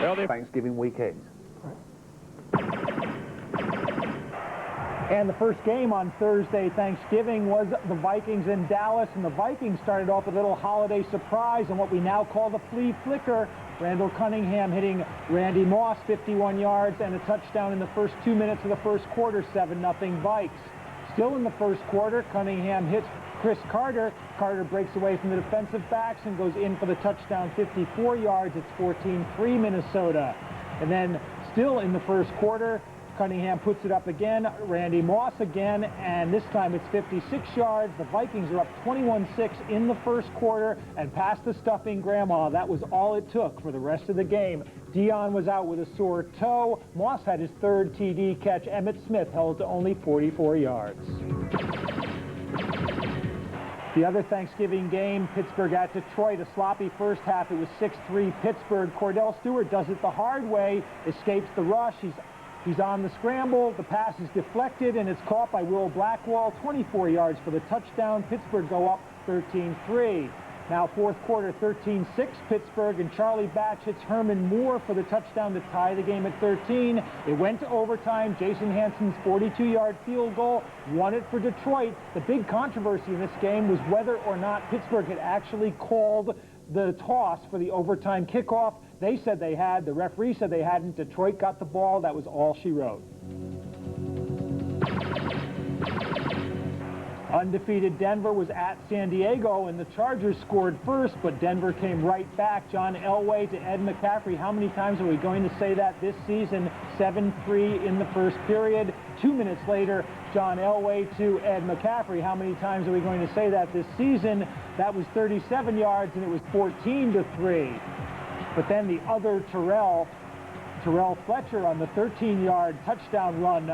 Early Thanksgiving weekend. And the first game on Thursday, Thanksgiving, was the Vikings in Dallas, and the Vikings started off with a little holiday surprise on what we now call the flea flicker. Randall Cunningham hitting Randy Moss 51 yards and a touchdown in the first 2 minutes of the first quarter, 7-0 Vikes. Still in the first quarter, Cunningham hits Chris Carter. Carter breaks away from the defensive backs and goes in for the touchdown, 54 yards. It's 14-3 Minnesota. And then still in the first quarter, Cunningham puts it up again, Randy Moss again, and this time it's 56 yards. The Vikings are up 21-6 in the first quarter and past the stuffing grandma. That was all it took for the rest of the game. Dion was out with a sore toe. Moss had his third TD catch. Emmitt Smith held to only 44 yards. The other Thanksgiving game, Pittsburgh at Detroit, a sloppy first half. It was 6-3 Pittsburgh. Cordell Stewart does it the hard way, escapes the rush. He's on the scramble. The pass is deflected, and it's caught by Will Blackwell, 24 yards for the touchdown. Pittsburgh go up 13-3. Now fourth quarter, 13-6 Pittsburgh, and Charlie Batch hits Herman Moore for the touchdown to tie the game at 13. It went to overtime. Jason Hansen's 42-yard field goal won it for Detroit. The big controversy in this game was whether or not Pittsburgh had actually called the toss for the overtime kickoff. They said they had. The referee said they hadn't. Detroit got the ball. That was all she wrote. Undefeated Denver was at San Diego, and the Chargers scored first, but Denver came right back. John Elway to Ed McCaffrey. How many times are we going to say that this season? 7-3 in the first period. 2 minutes later, John Elway to Ed McCaffrey. How many times are we going to say that this season? That was 37 yards, and it was 14-3. But then the other Terrell Fletcher on the 13-yard touchdown run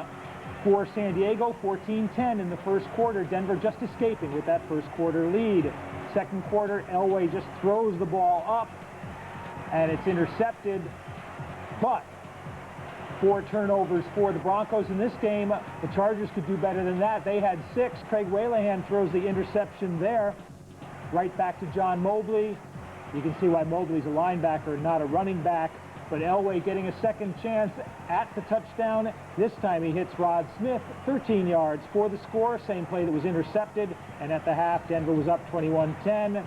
for San Diego, 14-10 in the first quarter. Denver just escaping with that first quarter lead. Second quarter, Elway just throws the ball up, and it's intercepted. But 4 turnovers for the Broncos in this game. The Chargers could do better than that. They had 6. Craig Whalehan throws the interception there. Right back to John Mobley. You can see why Mobley's a linebacker, not a running back. But Elway getting a second chance at the touchdown. This time he hits Rod Smith, 13 yards for the score. Same play that was intercepted. And at the half, Denver was up 21-10.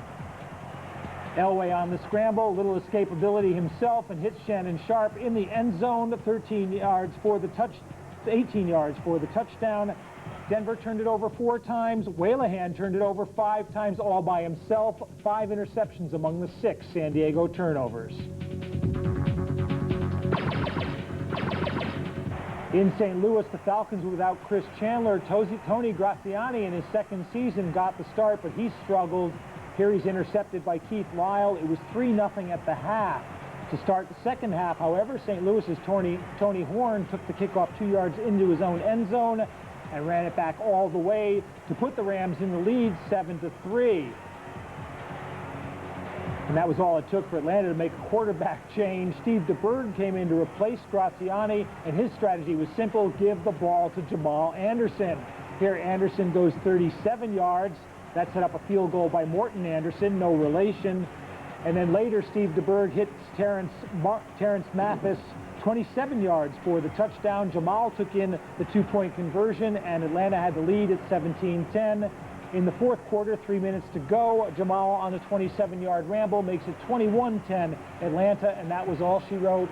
Elway on the scramble, little escapability himself, and hits Shannon Sharp in the end zone, 18 yards for the touchdown. Denver turned it over 4 times. Whalehan turned it over 5 times all by himself. 5 interceptions among the 6 San Diego turnovers. In St. Louis, the Falcons were without Chris Chandler. Tony Graziani in his second season got the start, but he struggled. Here he's intercepted by Keith Lyle. It was 3-0 at the half. To start the second half, however, St. Louis's Tony Horn took the kickoff 2 yards into his own end zone and ran it back all the way to put the Rams in the lead, 7-3. And that was all it took for Atlanta to make a quarterback change. Steve DeBerg came in to replace Graziani, and his strategy was simple: give the ball to Jamal Anderson. Here Anderson goes 37 yards. That set up a field goal by Morton Anderson, no relation. And then later, Steve DeBerg hits Terrence Mathis, 27 yards for the touchdown. Jamal took in the 2-point conversion, and Atlanta had the lead at 17-10. In the fourth quarter, 3 minutes to go, Jamal on the 27-yard ramble makes it 21-10 Atlanta, and that was all she wrote.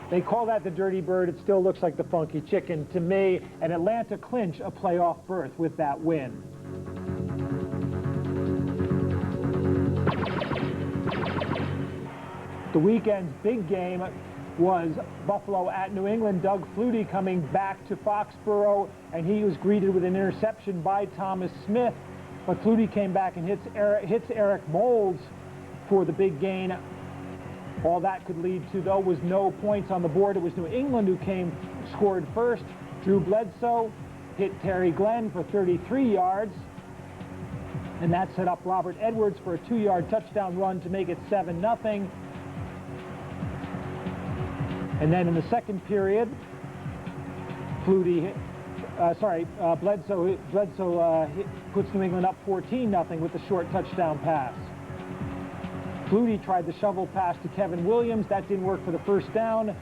They call that the Dirty Bird. It still looks like the Funky Chicken to me, and Atlanta clinch a playoff berth with that win. The weekend's big game was Buffalo at New England. Doug Flutie coming back to Foxborough, and he was greeted with an interception by Thomas Smith. But Flutie came back and hits Eric Moulds for the big gain. All that could lead to, though, was no points on the board. It was New England who scored first. Drew Bledsoe hit Terry Glenn for 33 yards. And that set up Robert Edwards for a 2-yard touchdown run to make it 7-0. And then in the second period, Bledsoe puts New England up 14-0 with the short touchdown pass. Flutie tried the shovel pass to Kevin Williams. That didn't work for the first down,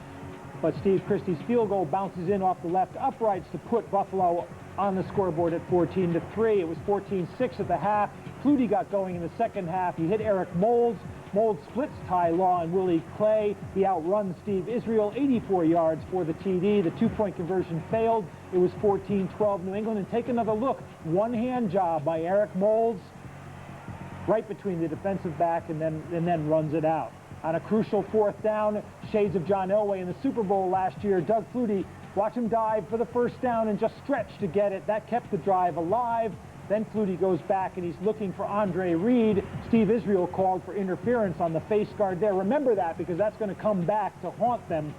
but Steve Christie's field goal bounces in off the left uprights to put Buffalo on the scoreboard at 14-3. It was 14-6 at the half. Flutie got going in the second half. He hit Eric Moulds. Moulds splits Ty Law and Willie Clay. He outruns Steve Israel, 84 yards for the TD. The two-point conversion failed. It was 14-12 New England. And take another look. One-hand job by Eric Moulds right between the defensive back and then runs it out. On a crucial fourth down, shades of John Elway in the Super Bowl last year, Doug Flutie, watch him dive for the first down and just stretch to get it. That kept the drive alive. Then Flutie goes back and he's looking for Andre Reed. Steve Israel called for interference on the face guard there. Remember that, because that's going to come back to haunt them.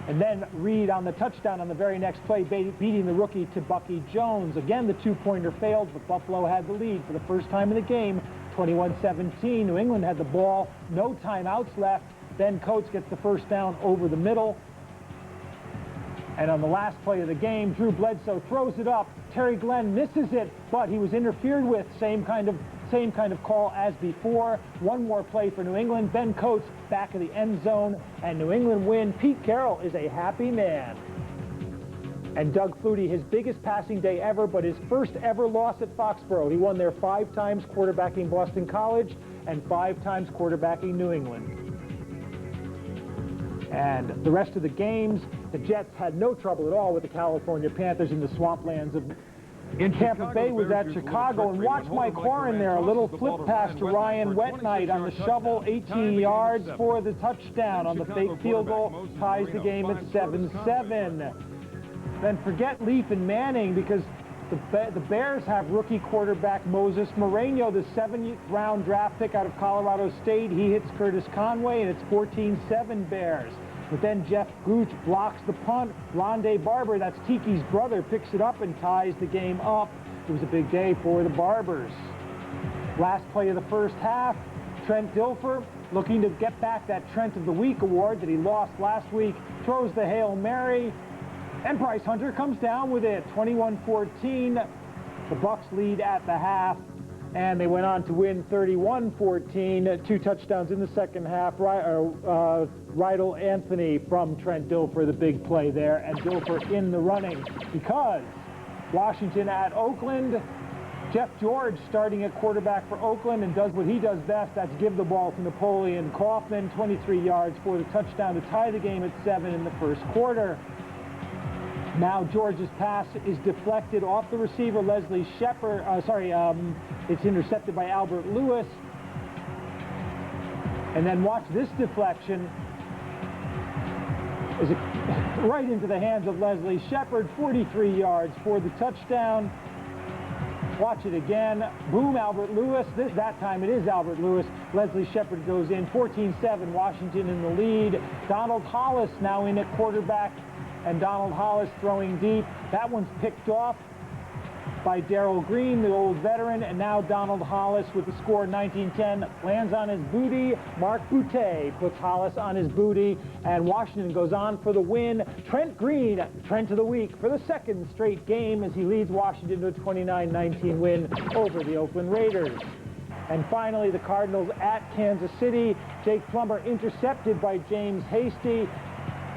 And then Reed on the touchdown on the very next play, beating the rookie to Bucky Jones. Again, the two-pointer failed, but Buffalo had the lead for the first time in the game, 21-17. New England had the ball, no timeouts left. Ben Coates gets the first down over the middle. And on the last play of the game, Drew Bledsoe throws it up. Terry Glenn misses it, but he was interfered with. Same kind of call as before. One more play for New England. Ben Coates back of the end zone, and New England win. Pete Carroll is a happy man. And Doug Flutie, his biggest passing day ever, but his first ever loss at Foxborough. He won there 5 times quarterbacking Boston College and 5 times quarterbacking New England. And the rest of the games, the Jets had no trouble at all with the California Panthers in the swamplands of Tampa Bay was at Chicago. And watch Mike Horan there, a little flip pass to Ryan Wetnight on the shovel, 18 yards for the touchdown on the fake field goal, ties the game at 7-7. Then forget Leaf and Manning, because the Bears have rookie quarterback Moses Moreno, the 7th-round draft pick out of Colorado State. He hits Curtis Conway, and it's 14-7 Bears. But then Jeff Gooch blocks the punt. Rondé Barber, that's Tiki's brother, picks it up and ties the game up. It was a big day for the Barbers. Last play of the first half, Trent Dilfer, looking to get back that Trent of the Week award that he lost last week, throws the Hail Mary. And Bryce Hunter comes down with it, 21-14. The Bucks lead at the half, and they went on to win 31-14. 2 touchdowns in the second half. Rydell Anthony from Trent Dilfer, the big play there, and Dilfer in the running, because Washington at Oakland. Jeff George starting at quarterback for Oakland and does what he does best. That's give the ball to Napoleon Kaufman, 23 yards for the touchdown to tie the game at 7 in the first quarter. Now George's pass is deflected off the receiver, Leslie Shepard. It's intercepted by Albert Lewis. And then watch this deflection. Is it right into the hands of Leslie Shepard, 43 yards for the touchdown. Watch it again. Boom, Albert Lewis. That time it is Albert Lewis. Leslie Shepard goes in, 14-7, Washington in the lead. Donald Hollis now in at quarterback, and Donald Hollis throwing deep. That one's picked off by Darrell Green, the old veteran, and now Donald Hollis with the score 19-10 lands on his booty. Mark Boutte puts Hollis on his booty, and Washington goes on for the win. Trent Green, Trent of the Week, for the 2nd straight game as he leads Washington to a 29-19 win over the Oakland Raiders. And finally, the Cardinals at Kansas City. Jake Plummer intercepted by James Hasty.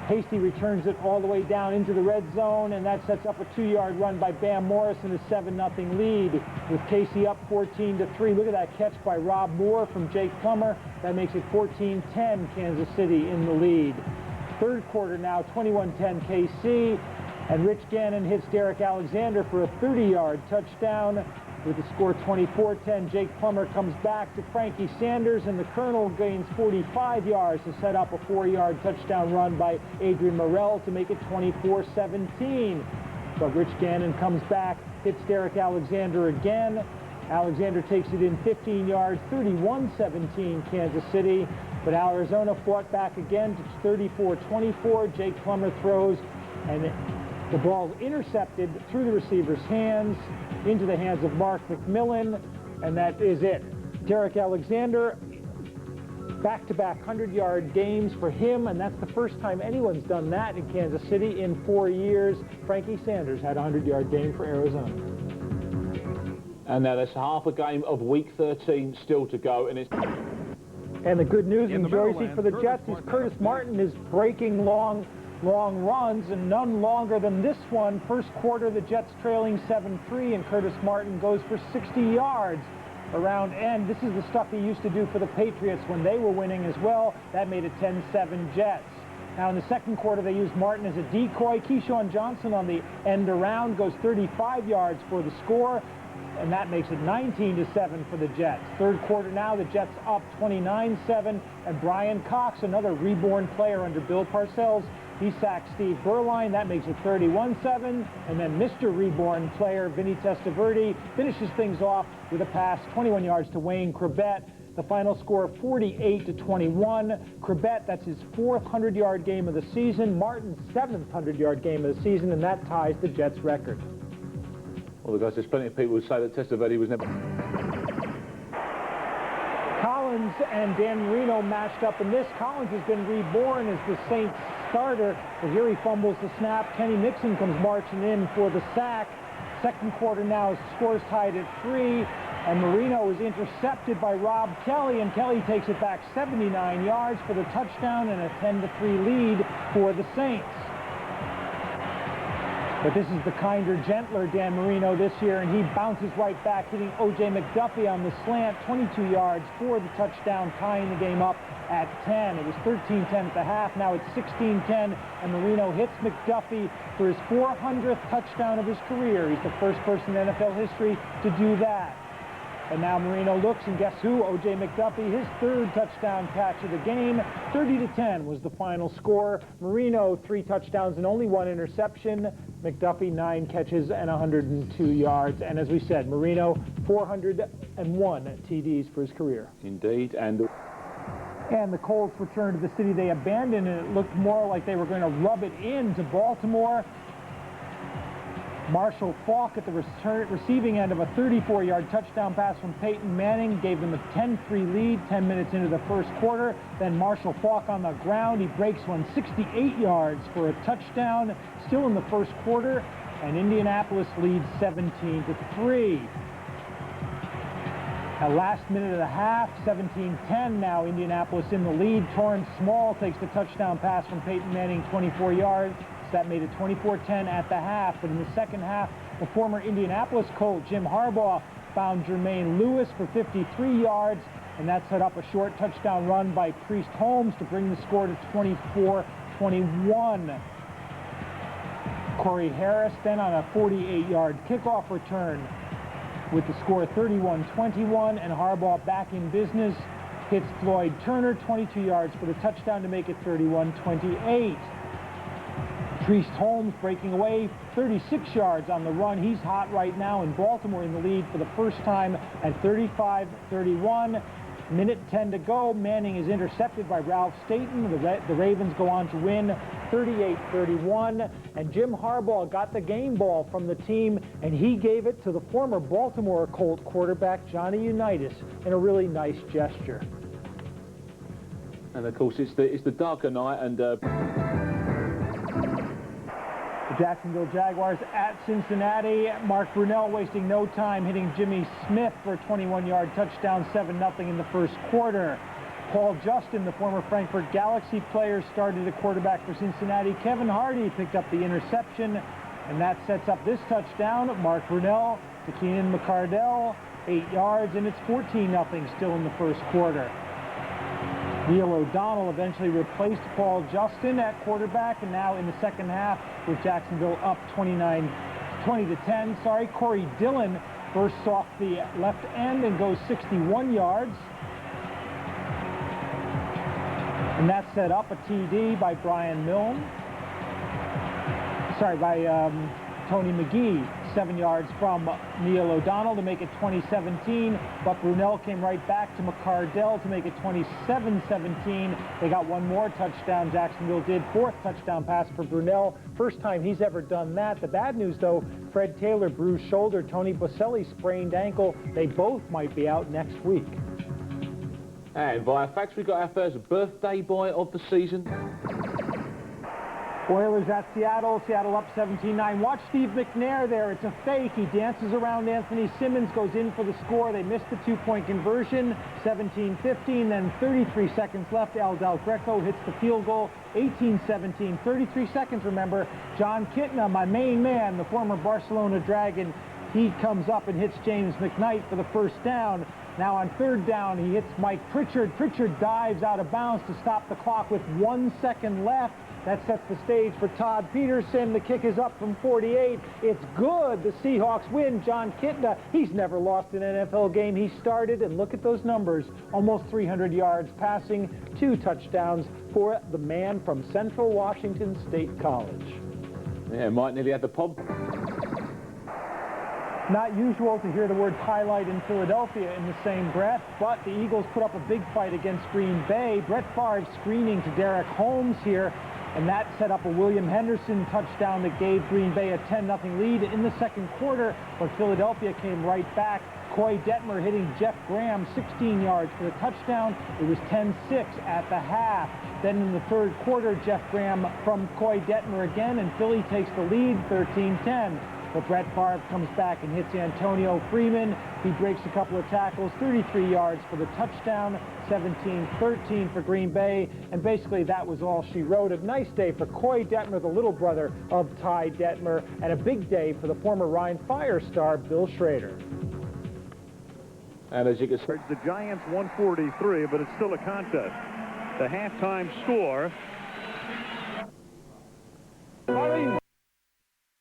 Hasty returns it all the way down into the red zone, and that sets up a 2-yard run by Bam Morris in a 7-0 lead with Casey up 14-3. Look at that catch by Rob Moore from Jake Plummer. That makes it 14-10, Kansas City in the lead. Third quarter now, 21-10 KC, and Rich Gannon hits Derek Alexander for a 30-yard touchdown. With the score 24-10, Jake Plummer comes back to Frankie Sanders, and the Colonel gains 45 yards to set up a 4-yard touchdown run by Adrian Morrell to make it 24-17. But Rich Gannon comes back, hits Derek Alexander again. Alexander takes it in 15 yards, 31-17 Kansas City. But Arizona fought back again to 34-24. Jake Plummer throws, and the ball's intercepted through the receiver's hands into the hands of Mark McMillan, and that is it. Derek Alexander, back-to-back 100-yard games for him, and that's the first time anyone's done that in Kansas City in 4 years. Frankie Sanders had a 100-yard game for Arizona. And now there's half a game of week 13 still to go, and it's... And the good news in Jersey for the Jets is Curtis Martin is breaking long runs, and none longer than this one. First quarter, the Jets trailing 7-3, and Curtis Martin goes for 60 yards around end. This is the stuff he used to do for the Patriots when they were winning as well. That made it 10-7 Jets. Now in the second quarter, they used Martin as a decoy. Keyshawn Johnson on the end around goes 35 yards for the score, and that makes it 19-7 for the Jets. Third quarter now, the Jets up 29-7, and Brian Cox, another reborn player under Bill Parcells, he sacks Steve Berline. That makes it 31-7, and then Mr. Reborn player Vinny Testaverde finishes things off with a pass 21 yards to Wayne Chrebet. The final score 48-21. Chrebet, that's his 4th 100-yard game of the season. Martin's 7th 100-yard game of the season, and that ties the Jets' record. Well, guys, there's plenty of people who say that Testaverde was never... Collins and Dan Marino matched up in this. Collins has been reborn as the Saints starter, but here he fumbles the snap. Kenny Mixon comes marching in for the sack. Second quarter now, scores tied at 3, and Marino is intercepted by Rob Kelly, and Kelly takes it back 79 yards for the touchdown and a 10-3 lead for the Saints. But this is the kinder, gentler Dan Marino this year, and he bounces right back, hitting O.J. McDuffie on the slant, 22 yards for the touchdown, tying the game up at 10. It was 13-10 at the half. Now it's 16-10, and Marino hits McDuffie for his 400th touchdown of his career. He's the first person in NFL history to do that. And now Marino looks, and guess who? O.J. McDuffie, his 3rd touchdown catch of the game. 30-10 was the final score. Marino, 3 touchdowns and only 1 interception. McDuffie, 9 catches and 102 yards. And as we said, Marino, 401 TDs for his career. Indeed, and the Colts returned to the city they abandoned, and it looked more like they were going to rub it into Baltimore. Marshall Faulk at the receiving end of a 34-yard touchdown pass from Peyton Manning gave them a 10-3 lead 10 minutes into the first quarter. Then Marshall Faulk on the ground. He breaks one 68 yards for a touchdown still in the first quarter, and Indianapolis leads 17-3. At last minute of the half, 17-10 now, Indianapolis in the lead. Torrance Small takes the touchdown pass from Peyton Manning, 24 yards. That made it 24-10 at the half. But in the second half, the former Indianapolis Colt, Jim Harbaugh, found Jermaine Lewis for 53 yards, and that set up a short touchdown run by Priest Holmes to bring the score to 24-21. Corey Harris then on a 48-yard kickoff return with the score 31-21, and Harbaugh back in business hits Floyd Turner, 22 yards for the touchdown to make it 31-28. Priest Holmes breaking away 36 yards on the run. He's hot right now, in Baltimore in the lead for the first time at 35-31. Minute 10 to go. Manning is intercepted by Ralph Staten. The Ravens go on to win 38-31. And Jim Harbaugh got the game ball from the team, and he gave it to the former Baltimore Colt quarterback Johnny Unitas in a really nice gesture. And of course, it's the darker night, and Jacksonville Jaguars at Cincinnati. Mark Brunell wasting no time, hitting Jimmy Smith for a 21-yard touchdown, 7-0 in the first quarter. Paul Justin, the former Frankfurt Galaxy player, started at quarterback for Cincinnati. Kevin Hardy picked up the interception, and that sets up this touchdown. Mark Brunell to Keenan McCardell, 8 yards, and it's 14-0 still in the first quarter. Neil O'Donnell eventually replaced Paul Justin at quarterback, and now in the second half with Jacksonville up 20-10. Corey Dillon bursts off the left end and goes 61 yards. And that set up a TD by Tony McGee, 7 yards from Neil O'Donnell to make it 20-17, but Brunell came right back to McCardell to make it 27-17. They got one more touchdown, Jacksonville did. 4th touchdown pass for Brunell. First time he's ever done that. The bad news, though, Fred Taylor bruised shoulder, Tony Boselli sprained ankle. They both might be out next week. And via fax, we got our first birthday boy of the season. Oilers at Seattle. Seattle up 17-9. Watch Steve McNair there. It's a fake. He dances around Anthony Simmons, goes in for the score. They missed the two-point conversion. 17-15. Then 33 seconds left. El Del Greco hits the field goal. 18-17. 33 seconds, remember. John Kitna, my main man, the former Barcelona Dragon, he comes up and hits James McKnight for the first down. Now on third down, he hits Mike Pritchard. Pritchard dives out of bounds to stop the clock with 1 second left. That sets the stage for Todd Peterson. The kick is up from 48. It's good. The Seahawks win. John Kitna, he's never lost an NFL game. He started, and look at those numbers. Almost 300 yards passing, 2 touchdowns for the man from Central Washington State College. Yeah, Mike nearly had the pub. Not usual to hear the word highlight in Philadelphia in the same breath, but the Eagles put up a big fight against Green Bay. Brett Favre screening to Derek Holmes here, and that set up a William Henderson touchdown that gave Green Bay a 10-0 lead in the second quarter, but Philadelphia came right back. Coy Detmer hitting Jeff Graham 16 yards for the touchdown. It was 10-6 at the half. Then in the third quarter, Jeff Graham from Coy Detmer again, and Philly takes the lead 13-10. But Brett Favre comes back and hits Antonio Freeman. He breaks a couple of tackles, 33 yards for the touchdown, 17-13 for Green Bay. And basically that was all she wrote. A nice day for Coy Detmer, the little brother of Ty Detmer, and a big day for the former Rhine Fire star, Bill Schrader. And as you can see, The Giants 143, but it's still a contest. The halftime score